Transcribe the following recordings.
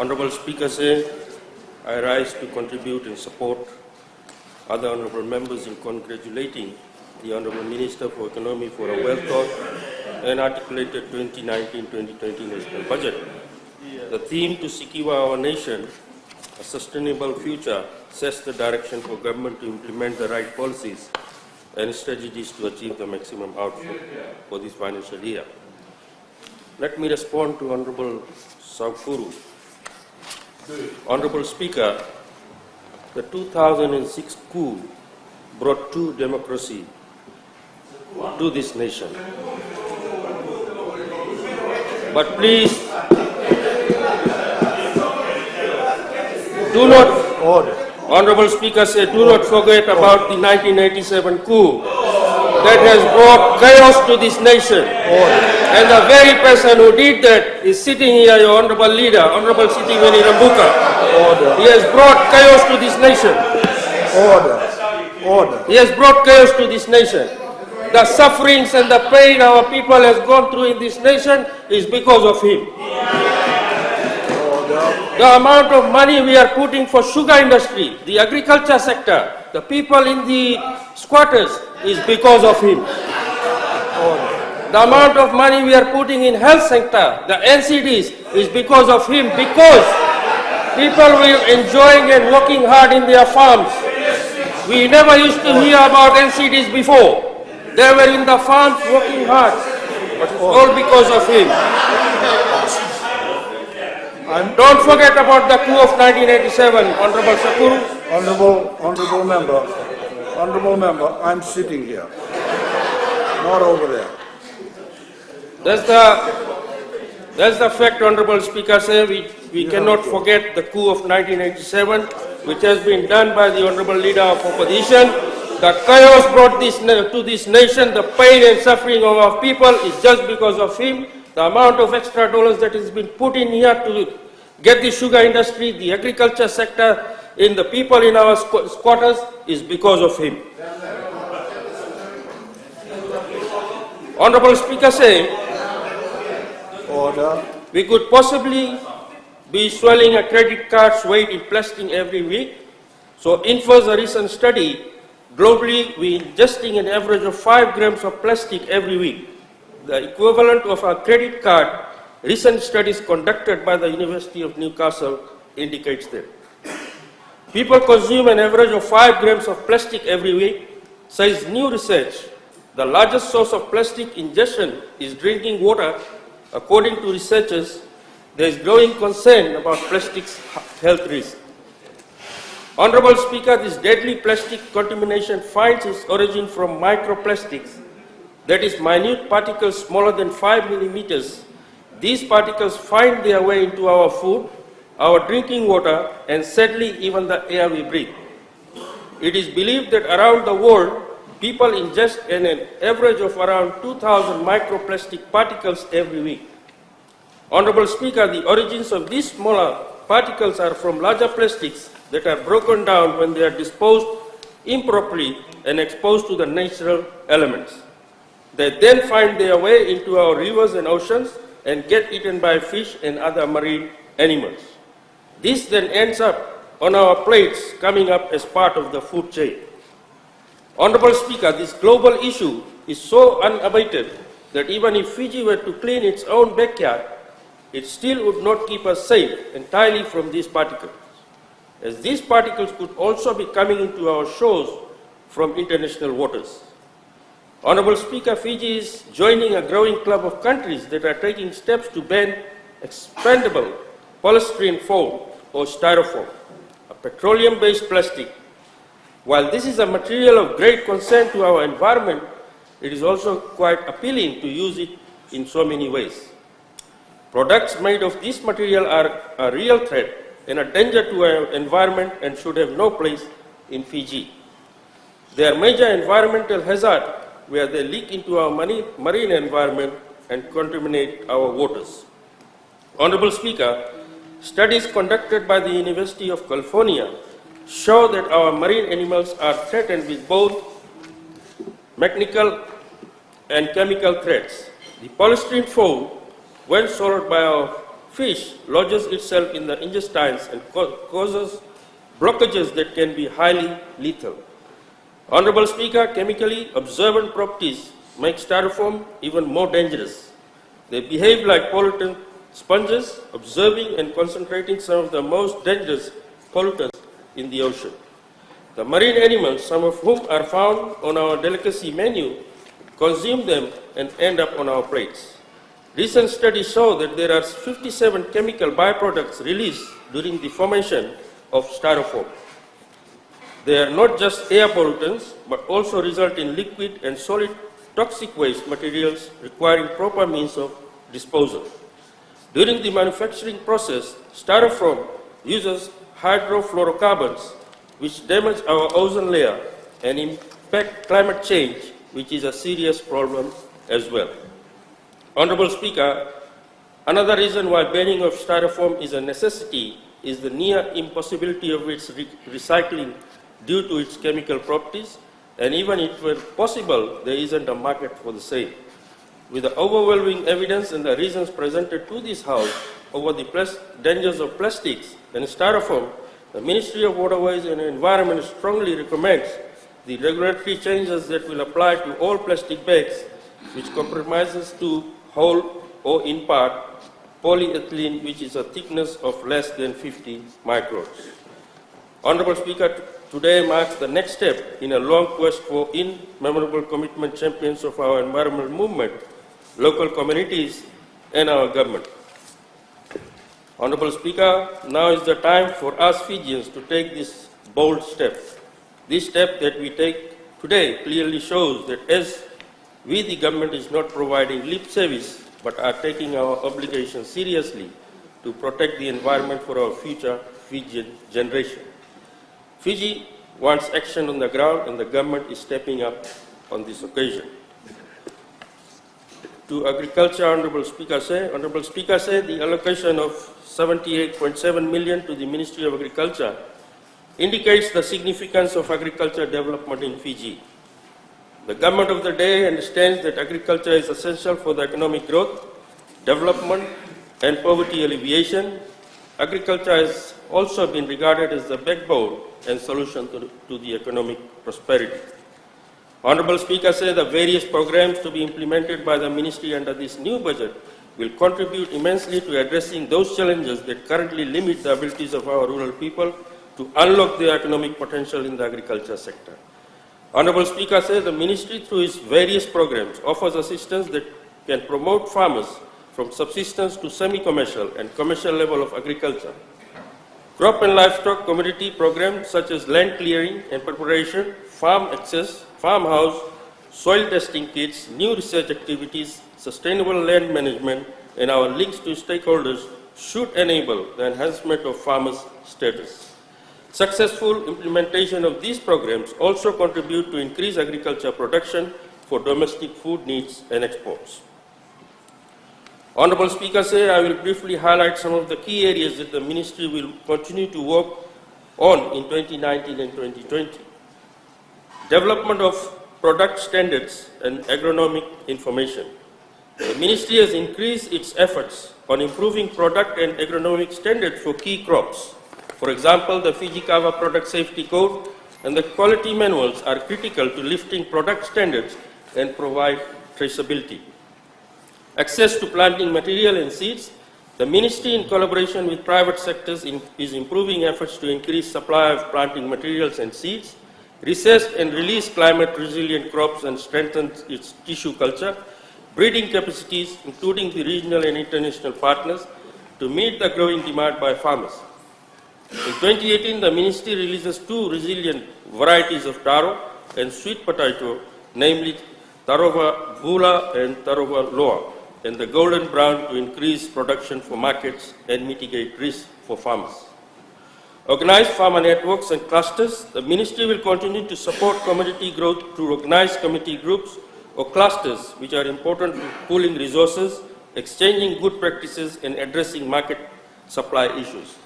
Honorable Speaker say, I rise to contribute and support other honorable members in congratulating the Honorable Minister for Economy for a well-thought and articulated 2019-2020 national budget. The theme to secure our nation, a sustainable future, sets the direction for government to implement the right policies and strategies to achieve the maximum output for this financial year. Let me respond to Honorable Saukuru. Honorable Speaker, the 2006 coup brought true democracy to this nation. But please, do not, Honorable Speaker said, do not forget about the 1987 coup that has brought chaos to this nation. And the very person who did that is sitting here, your Honorable Leader, Honorable Sitiweni Rambuka. He has brought chaos to this nation. He has brought chaos to this nation. The sufferings and the pain our people has gone through in this nation is because of him. The amount of money we are putting for sugar industry, the agriculture sector, the people in the squatters is because of him. The amount of money we are putting in health sector, the NCDs, is because of him, because people were enjoying and working hard in their farms. We never used to hear about NCDs before. They were in the farms working hard, but it's all because of him. Don't forget about the coup of 1987, Honorable Sakuru. Honorable member, I'm sitting here, not over there. That's the fact, Honorable Speaker say. We cannot forget the coup of 1987, which has been done by the Honorable Leader of Opposition. The chaos brought to this nation, the pain and suffering of our people is just because of him. The amount of extra dollars that has been put in here to get the sugar industry, the agriculture sector, in the people in our squatters is because of him. Honorable Speaker say, Order. We could possibly be swelling a credit card's weight in plastic every week. So infers a recent study, globally we ingesting an average of 5 grams of plastic every week. The equivalent of a credit card, recent studies conducted by the University of Newcastle indicates that. People consume an average of 5 grams of plastic every week, says new research. The largest source of plastic ingestion is drinking water. According to researchers, there is growing concern about plastic's health risk. Honorable Speaker, this deadly plastic contamination finds its origin from microplastics, that is minute particles smaller than 5 millimeters. These particles find their way into our food, our drinking water, and sadly even the air we breathe. It is believed that around the world, people ingest an average of around 2,000 microplastic particles every week. Honorable Speaker, the origins of these smaller particles are from larger plastics that are broken down when they are disposed improperly and exposed to the natural elements. They then find their way into our rivers and oceans and get eaten by fish and other marine animals. This then ends up on our plates, coming up as part of the food chain. Honorable Speaker, this global issue is so unabated that even if Fiji were to clean its own backyard, it still would not keep us safe entirely from these particles, as these particles could also be coming into our shores from international waters. Honorable Speaker, Fiji is joining a growing club of countries that are taking steps to ban expandable polystyrene foam or styrofoam, a petroleum-based plastic. While this is a material of great concern to our environment, it is also quite appealing to use it in so many ways. Products made of this material are a real threat and a danger to our environment and should have no place in Fiji. They are major environmental hazard where they leak into our marine environment and contaminate our waters. Honorable Speaker, studies conducted by the University of California show that our marine animals are threatened with both mechanical and chemical threats. The polystyrene foam, when swallowed by our Fish lodges itself in the intestines and causes blockages that can be highly lethal. Honorable Speaker, chemically observant properties make styrofoam even more dangerous. They behave like pollutant sponges, absorbing and concentrating some of the most dangerous pollutants in the ocean. The marine animals, some of whom are found on our delicacy menu, consume them and end up on our plates. Recent studies show that there are 57 chemical byproducts released during the formation of styrofoam. They are not just air pollutants, but also result in liquid and solid toxic waste materials requiring proper means of disposal. During the manufacturing process, styrofoam uses hydrofluorocarbons, which damage our ozone layer and impact climate change, which is a serious problem as well. Honorable Speaker, another reason why banning of styrofoam is a necessity is the near impossibility of its recycling due to its chemical properties, and even if it were possible, there isn't a market for the same. With the overwhelming evidence and the reasons presented to this House over the dangers of plastics and styrofoam, the Ministry of Waterways and Environment strongly recommends the regulatory changes that will apply to all plastic bags, which compromises to whole or in part polyethylene, which is a thickness of less than 50 microns. Honorable Speaker, today marks the next step in a long quest for immemorable commitment champions of our environmental movement, local communities, and our government. Honorable Speaker, now is the time for us Fijians to take this bold step. This step that we take today clearly shows that as we, the government, is not providing lip service, but are taking our obligations seriously to protect the environment for our future Fijian generation. Fiji wants action on the ground, and the government is stepping up on this occasion. To agriculture, Honorable Speaker said the allocation of 78.7 million to the Ministry of Agriculture indicates the significance of agriculture development in Fiji. The government of the day understands that agriculture is essential for the economic growth, development, and poverty alleviation. Agriculture has also been regarded as the backbone and solution to the economic prosperity. Honorable Speaker said the various programs to be implemented by the Ministry under this new budget will contribute immensely to addressing those challenges that currently limit the abilities of our rural people to unlock their economic potential in the agriculture sector. Honorable Speaker said the Ministry, through its various programs, offers assistance that can promote farmers from subsistence to semi-commercial and commercial level of agriculture. Crop and livestock commodity programs such as land clearing and preparation, farm access, farmhouse, soil testing kits, new research activities, sustainable land management, and our links to stakeholders should enable the enhancement of farmers' status. Successful implementation of these programs also contribute to increase agriculture production for domestic food needs and exports. Honorable Speaker, I will briefly highlight some of the key areas that the Ministry will continue to work on in 2019 and 2020. Development of product standards and agronomic information. The Ministry has increased its efforts on improving product and agronomic standards for key crops. For example, the Fiji Kava Product Safety Code and the quality manuals are critical to lifting product standards and provide traceability. Access to planting material and seeds. The Ministry, in collaboration with private sectors, is improving efforts to increase supply of planting materials and seeds, research and release climate-resilient crops, and strengthen its tissue culture, breeding capacities, including the regional and international partners, to meet the growing demand by farmers. In 2018, the Ministry releases 2 resilient varieties of taro and sweet potato, namely Tarova Vula and Tarova Loa, and the golden brown to increase production for markets and mitigate risk for farmers. Organized farmer networks and clusters. The Ministry will continue to support commodity growth through organized committee groups or clusters, which are important to pooling resources, exchanging good practices, and addressing market supply issues.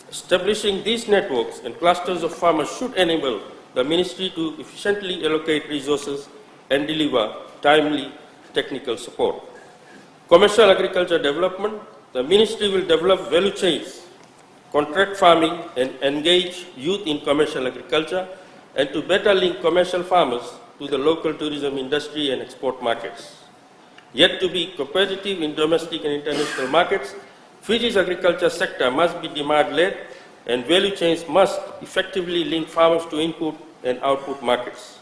Establishing these networks and clusters of farmers should enable the Ministry to efficiently allocate resources and deliver timely technical support. Commercial agriculture development. the Ministry will develop value chains, contract farming, and engage youth in commercial agriculture, and to better link commercial farmers to the local tourism industry and export markets. Yet to be competitive in domestic and international markets, Fiji's agriculture sector must be demand-led, and value chains must effectively link farmers to input and output markets.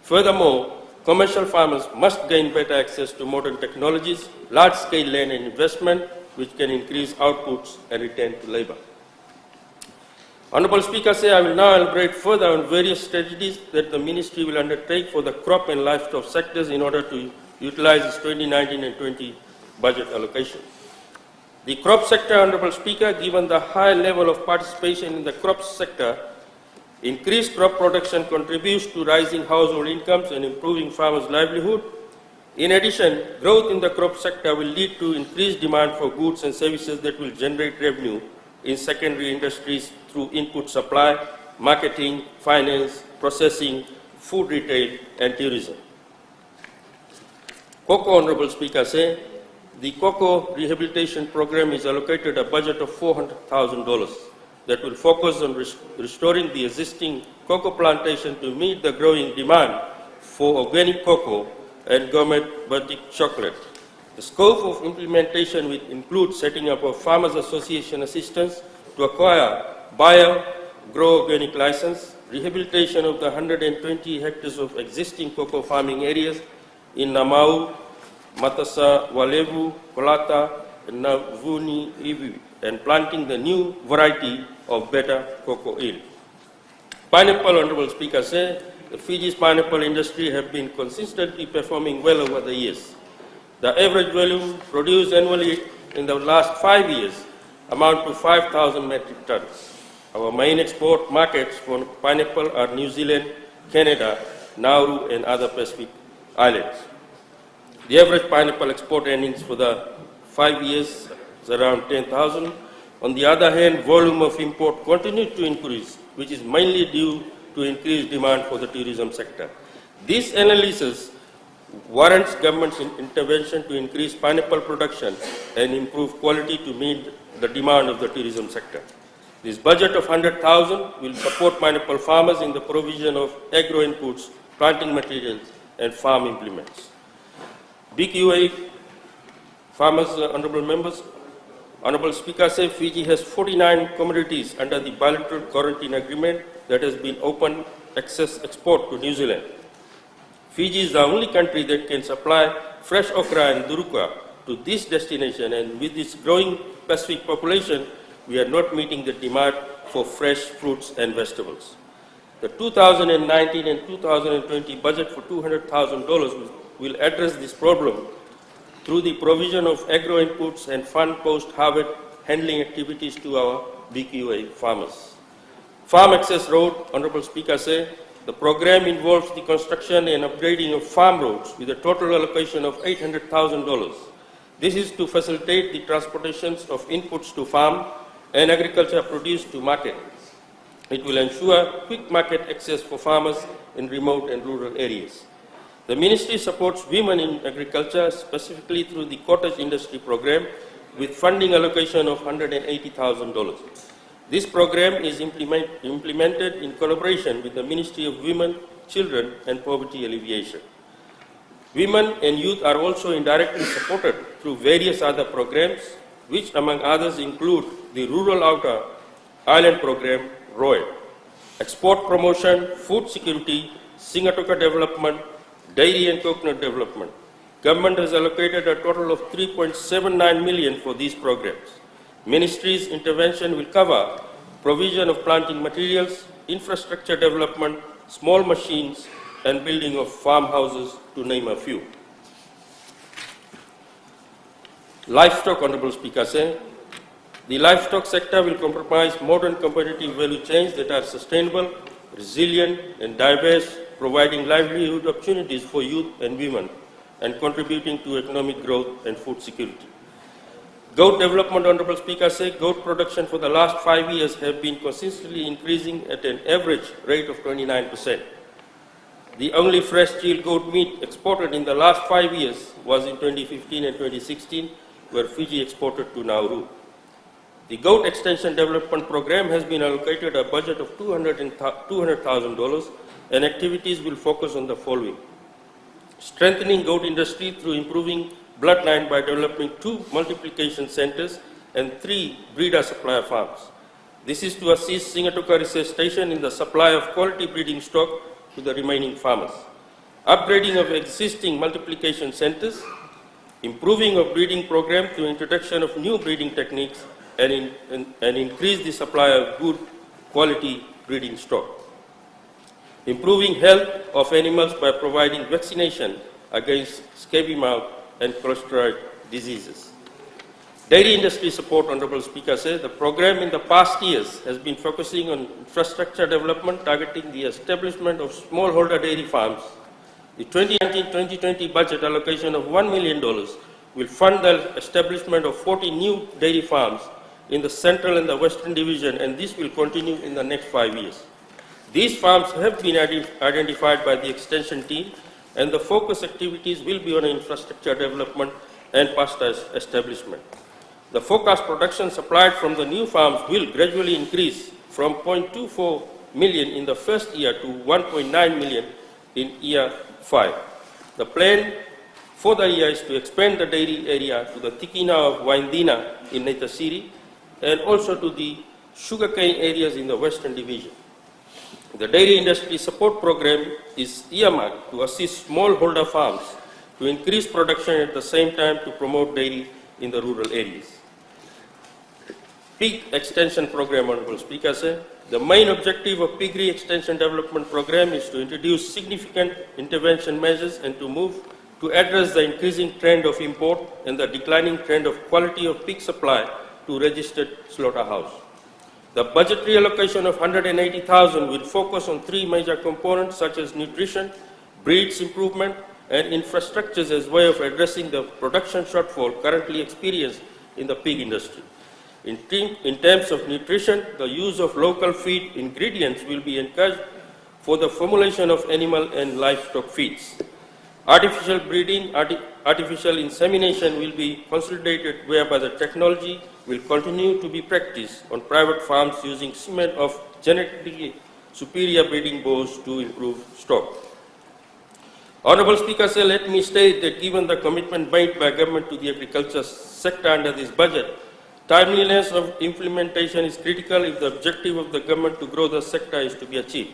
Furthermore, commercial farmers must gain better access to modern technologies, large-scale land and investment, which can increase outputs and return to labor. Honourable Speaker, I will now elaborate further on various strategies that the Ministry will undertake for the crop and livestock sectors in order to utilize its 2019 and 20 budget allocation. The crop sector, Honourable Speaker, given the high level of participation in the crop sector, increased crop production contributes to rising household incomes and improving farmers' livelihood. In addition, growth in the crop sector will lead to increased demand for goods and services that will generate revenue in secondary industries through input supply, marketing, finance, processing, food retail, and tourism. Cocoa, Honourable Speaker, the cocoa rehabilitation program is allocated a budget of $400,000 that will focus on restoring the existing cocoa plantation to meet the growing demand for organic cocoa and gourmet boutique chocolate. The scope of implementation will include setting up a Farmers Association assistance to acquire bio-grow organic license, rehabilitation of the 120 hectares of existing cocoa farming areas in Namau, Matasa, Walevu, Kolata, and Navuni, Iwi, and planting the new variety of better cocoa yield. Pineapple, Honourable Speaker, the Fiji's pineapple industry have been consistently performing well over the years. The average volume produced annually in the last 5 years amount to 5,000 metric tons. Our main export markets for pineapple are New Zealand, Canada, Nauru, and other Pacific islands. The average pineapple export earnings for the 5 years is around 10,000. On the other hand, volume of import continued to increase, which is mainly due to increased demand for the tourism sector. This analysis warrants government's intervention to increase pineapple production and improve quality to meet the demand of the tourism sector. This budget of 100,000 will support pineapple farmers in the provision of agro inputs, planting materials, and farm implements. BQA farmers, honourable members, Honourable Speaker, Fiji has 49 commodities under the bilateral quarantine agreement that has been open access export to New Zealand. Fiji is the only country that can supply fresh okra and duruka to this destination, and with its growing Pacific population, we are not meeting the demand for fresh fruits and vegetables. The 2019 and 2020 budget for $200,000 will address this problem through the provision of agro inputs and fund post-harvest handling activities to our BQA farmers. Farm Access Road, Honourable Speaker, the program involves the construction and upgrading of farm roads with a total allocation of $800,000. This is to facilitate the transportation of inputs to farm and agriculture produce to market. It will ensure quick market access for farmers in remote and rural areas. The Ministry supports women in agriculture, specifically through the cottage industry program, with funding allocation of $180,000. This program is implemented in collaboration with the Ministry of Women, Children and Poverty Alleviation. Women and youth are also indirectly supported through various other programs, which among others include the Rural Outer Island Program, ROI, export promotion, food security, Singatoka development, dairy and coconut development. Government has allocated a total of $3.79 million for these programs. Ministry's intervention will cover provision of planting materials, infrastructure development, small machines, and building of farmhouses, to name a few. Livestock, Honourable Speaker, the livestock sector will comprise modern competitive value chains that are sustainable, resilient, and diverse, providing livelihood opportunities for youth and women, and contributing to economic growth and food security. Goat development, Honourable Speaker, goat production for the last 5 years have been consistently increasing at an average rate of 29%. The only fresh chilled goat meat exported in the last 5 years was in 2015 and 2016, where Fiji exported to Nauru. The Goat Extension Development Program has been allocated a budget of $200,000, and activities will focus on the following: strengthening goat industry through improving bloodline by developing 2 multiplication centers and 3 breeder supplier farms. This is to assist Singatoka Research Station in the supply of quality breeding stock to the remaining farmers. Upgrading of existing multiplication centers, improving of breeding program through introduction of new breeding techniques, and increase the supply of good quality breeding stock. Improving health of animals by providing vaccination against scabies mouth and clostridial diseases. Dairy industry support, Honorable Speaker says, the program in the past years has been focusing on infrastructure development targeting the establishment of smallholder dairy farms. The 2019-2020 budget allocation of $1 million will fund the establishment of 40 new dairy farms in the Central and the Western Division, and this will continue in the next 5 years. These farms have been identified by the extension team, and the focus activities will be on infrastructure development and pasture establishment. The forecast production supplied from the new farms will gradually increase from 0.24 million in the first year to 1.9 million in year 5. The plan for the year is to expand the dairy area to the Tikina of Waindina in Naitasiri and also to the sugarcane areas in the Western Division. The dairy industry support program is earmarked to assist smallholder farms to increase production at the same time to promote dairy in the rural areas. Pig Extension Program, Honorable Speaker, said, the main objective of Piggery Extension Development Program is to introduce significant intervention measures and to move to address the increasing trend of import and the declining trend of quality of pig supply to registered slaughterhouse. The budgetary allocation of $180,000 will focus on 3 major components such as nutrition, breeds improvement, and infrastructures as way of addressing the production shortfall currently experienced in the pig industry. In terms of nutrition, the use of local feed ingredients will be encouraged for the formulation of animal and livestock feeds. Artificial breeding, artificial insemination will be consolidated, whereby the technology will continue to be practiced on private farms using semen of genetically superior breeding bulls to improve stock. Honorable Speaker, sir, let me state that given the commitment made by government to the agriculture sector under this budget, timeliness of implementation is critical if the objective of the government to grow the sector is to be achieved.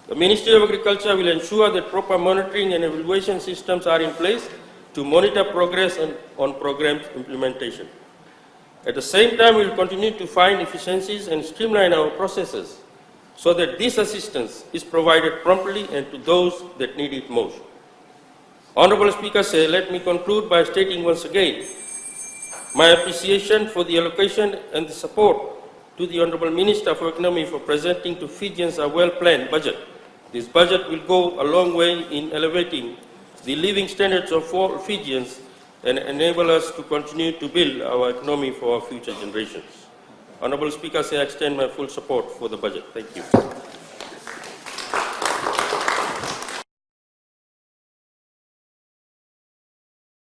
The Ministry of Agriculture will ensure that proper monitoring and evaluation systems are in place to monitor progress on program implementation. At the same time, we will continue to find efficiencies and streamline our processes so that this assistance is provided promptly and to those that need it most. Honorable Speaker, sir, let me conclude by stating once again my appreciation for the allocation and the support to the Honorable Minister for Economy for presenting to Fijians a well-planned budget. This budget will go a long way in elevating the living standards of all Fijians and enable us to continue to build our economy for our future generations. Honorable Speaker, I extend my full support for the budget. Thank you.